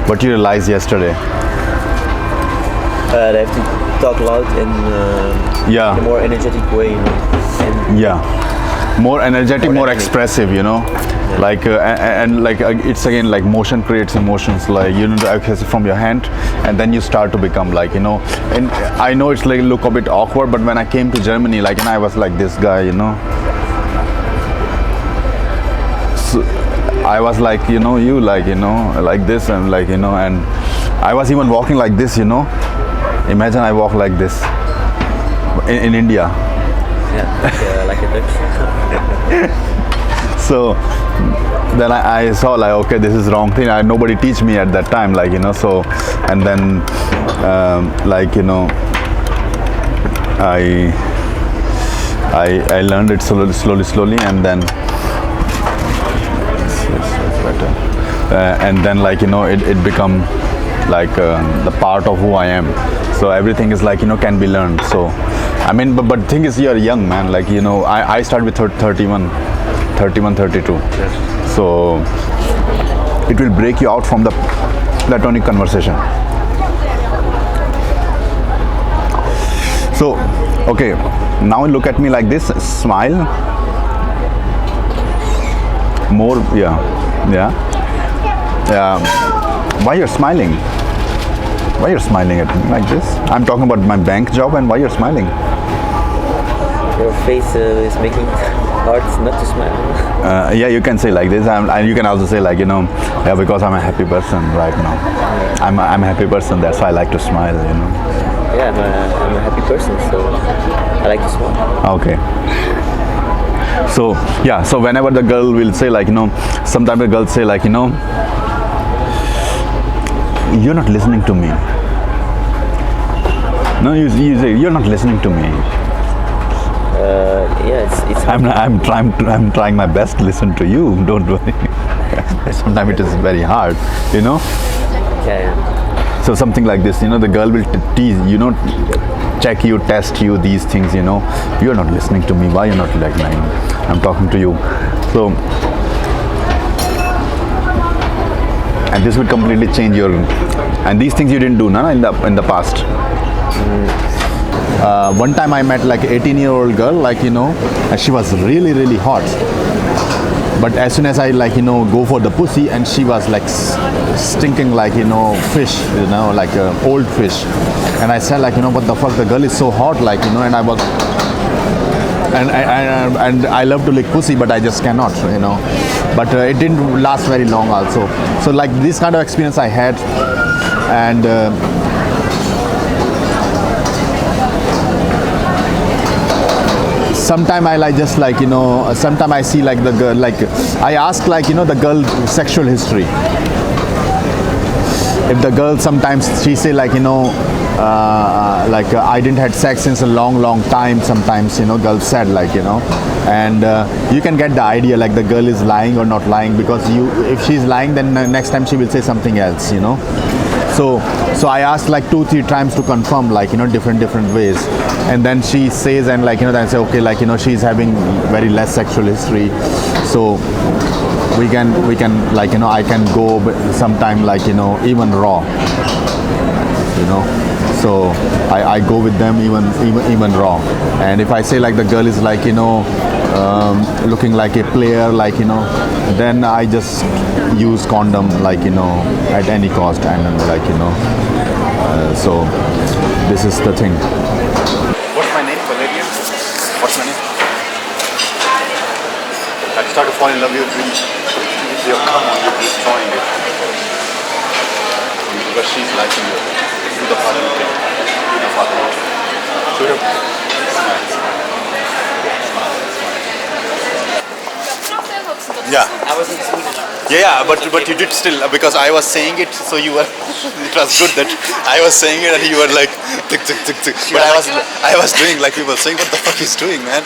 What you realized yesterday? They have to talk loud and in a more energetic way, you know. And more energetic, more expressive, you know. Like it's again like motion creates emotions, like you know the access from your hand, and then you start to become like, you know. And I know it's like look a bit awkward, but when I came to Germany, like, and I was like this guy, you know. So I was like, you know, you like, you know, like this, and like, you know, and I was even walking like this, you know. Imagine I walk like this in India. Yeah, like a Dutch. So then I saw like, okay, this is wrong thing. Nobody teach me at that time, like, you know. So and then like, you know, I learned it slowly, and then and then like, you know, it become like the part of who I am. So everything is like, you know, can be learned. So I mean, but the thing is, you're young, man. Like, you know, I started with 31, 32. So it will break you out from the platonic conversation. So, okay, now look at me like this, smile. More, yeah. Why you're smiling? Why you're smiling at me like this? I'm talking about my bank job, and why you're smiling? Your face is making it hard not to smile. Yeah, you can say like this, and you can also say like, you know, yeah, because I'm a happy person right now. I'm a happy person, that's why I like to smile, you know. Yeah, I'm a happy person, so I like to smile. Okay. So yeah, so whenever the girl will say like, you know, sometimes the girls say like, you know, you're not listening to me. No, you say you're not listening to me. Yeah, it's. I'm trying my best to listen to you. Don't worry. Sometimes it is very hard, you know. Yeah. So something like this, you know, the girl will tease, you know, check you, test you, these things, you know. You're not listening to me. Why you're not like mine? I'm talking to you. So, and this will completely change your. And these things you didn't do, no, in the past. One time I met like 18-year-old girl, like, you know, and she was really hot. But as soon as I like, you know, go for the pussy, and she was like stinking like, you know, fish, you know, like old fish. And I said like, you know, what the fuck, the girl is so hot, like, you know, and I was, and I love to lick pussy, but I just cannot, you know. But it didn't last very long also. So like this kind of experience I had, and sometime I like just like, you know, sometime I see like the girl, like I ask like, you know, the girl sexual history. If the girl sometimes she say like, you know, like I didn't had sex since a long time, sometimes, you know, girls said like, you know, and you can get the idea like the girl is lying or not lying, because if she's lying, then next time she will say something else, you know. So I asked like 2-3 times to confirm, like, you know, different ways, and then she says, and like, you know, then I say, okay, like, you know, she's having very less sexual history, so we can like, you know, I can go sometime like, you know, even raw, you know. So I go with them even raw. And if I say like the girl is like, you know, looking like a player, like, you know, then I just use condom, like, you know, at any cost, and like, you know, so this is the thing. What's my name, Valerian? What's my name? I start to fall in love with your come on, you're destroying it. Because she's liking you. Do the father thing. Do the father thing. Shoot up. Yeah. I wasn't Swedish. Yeah, but you did still, because I was saying it, so you were. It was good that I was saying it and you were like, tick. But I was doing like people saying, what the fuck he's doing, man?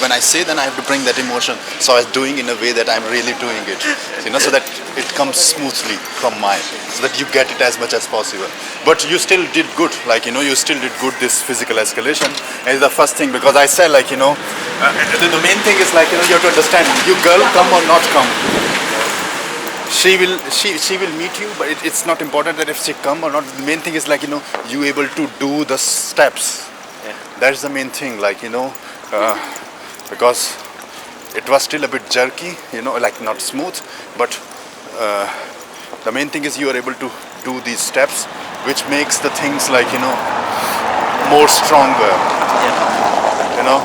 When I say, then I have to bring that emotion. So I was doing in a way that I'm really doing it, you know, so that it comes smoothly from mine, so that you get it as much as possible. But you still did good, like, you know, you still did good. This physical escalation is the first thing, because I said like, you know, the main thing is like, you know, you have to understand, you girl come or not come. she will meet you, but it's not important that if she come or not. The main thing is like you able to do the steps. Yeah. That's the main thing, like because it was still a bit jerky, like not smooth, but the main thing is you are able to do these steps, which makes the things like more stronger. Yeah. You know.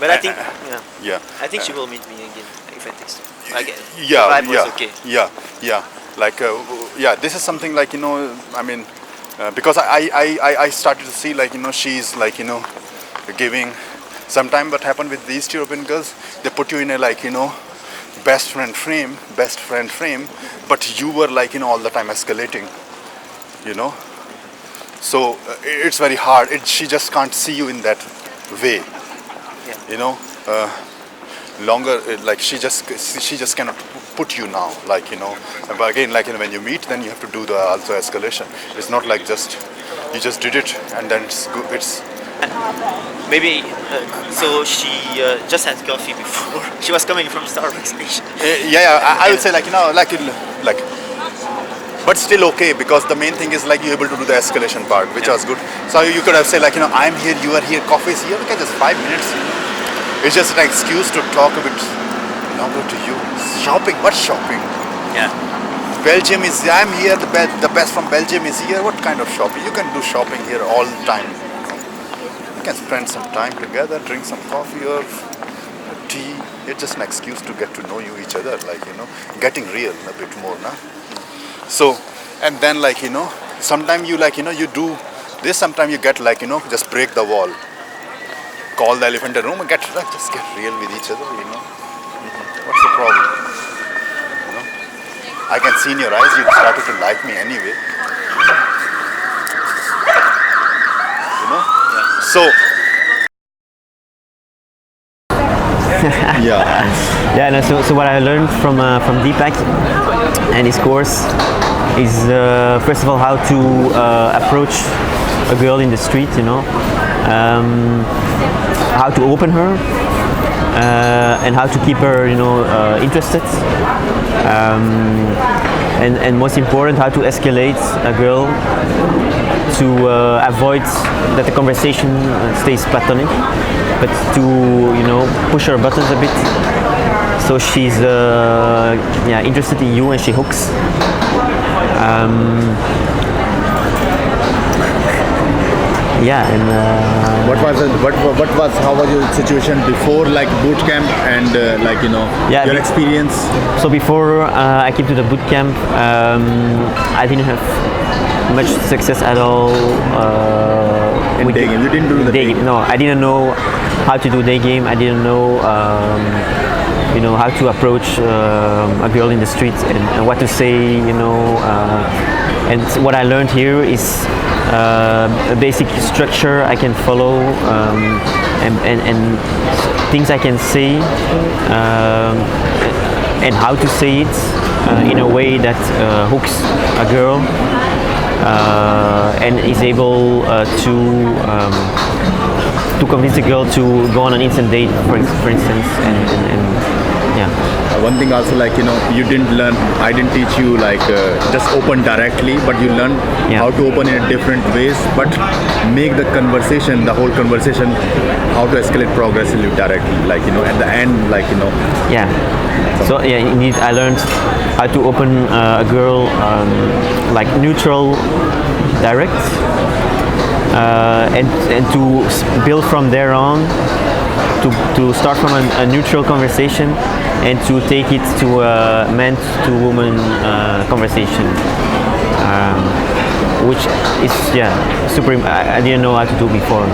But I think Yeah. I think she will meet me again if I text her. Again. Yeah, The vibe was yeah, okay. yeah. Like, yeah, this is something like I mean, because I started to see like she's like giving. Sometime what happened with these European girls, they put you in a like best friend frame, but you were like all the time escalating, So it's very hard. She just can't see you in that way, Yeah. Longer like she just cannot put you now, like but again like when you meet, then you have to do the also escalation. It's not like you just did it and then it's good. It's Maybe so she just had coffee before. She was coming from Starbucks station. I would say like like but still okay, because the main thing is like you're able to do the escalation part, which was good. So you could have said like I'm here, you are here, coffee is here. Okay, just 5 minutes. It's just an excuse to talk a bit longer to you. Shopping? What shopping? Yeah. Belgium is, I'm here, the best from Belgium is here. What kind of shopping? You can do shopping here all the time. You can spend some time together, drink some coffee or tea. It's just an excuse to get to know you each other, like getting real a bit more, nah? So, and then like sometimes you like you do this, sometimes you get like just break the wall. Call the elephant in the room and just get real with each other, What's the problem? I can see in your eyes you started to like me anyway. So Yeah, no, so what I learned from Deepak and his course is first of all how to approach a girl in the street, how to open her and how to keep her, interested, and most important, how to escalate a girl to avoid that the conversation stays platonic, but to push her buttons a bit, so she's interested in you and she hooks. how was your situation before like boot camp and your experience? So before I came to the boot camp, I didn't have much success at all. In day game, you didn't do the day game? No, I didn't know how to do day game. I didn't know, how to approach a girl in the street and what to say, and what I learned here is a basic structure I can follow, and things I can say, and how to say it in a way that hooks a girl and is able to convince a girl to go on an instant date, for instance, and yeah. One thing also like you didn't learn, I didn't teach you like just open directly, but you learn how to open in different ways, but make the whole conversation, how to escalate progressively directly, like at the end, like Yeah. So yeah, indeed, I learned how to open a girl like neutral, direct, and to build from there on. To start from a neutral conversation and to take it to a man to woman conversation, which is super. I didn't know how to do before.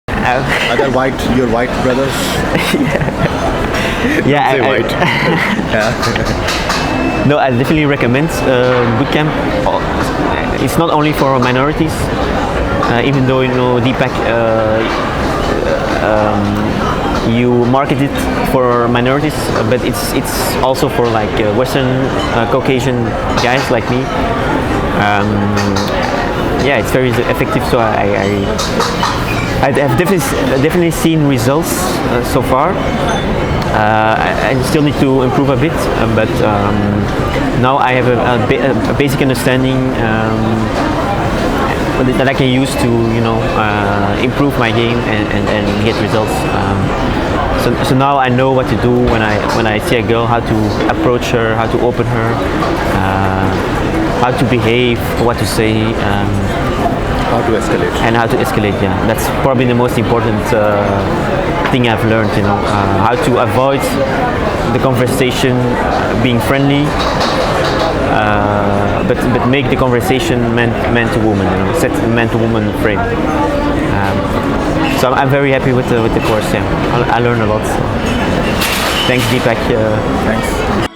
Other your white brothers? Yeah, white. No, I definitely recommend bootcamp. It's not only for minorities. Even though Deepak, you market it for minorities, but it's also for like Western Caucasian guys like me. It's very effective. So I have definitely seen results so far. I still need to improve a bit, but now I have a basic understanding that I can use to improve my game and get results. So now I know what to do when I see a girl, how to approach her, how to open her, how to behave, what to say. How to escalate. And how to escalate, yeah. That's probably the most important thing I've learned, how to avoid the conversation being friendly, but make the conversation man to woman, set the man to woman frame. So I'm very happy with the course, yeah. I learned a lot. So. Thanks, Deepak. Thanks.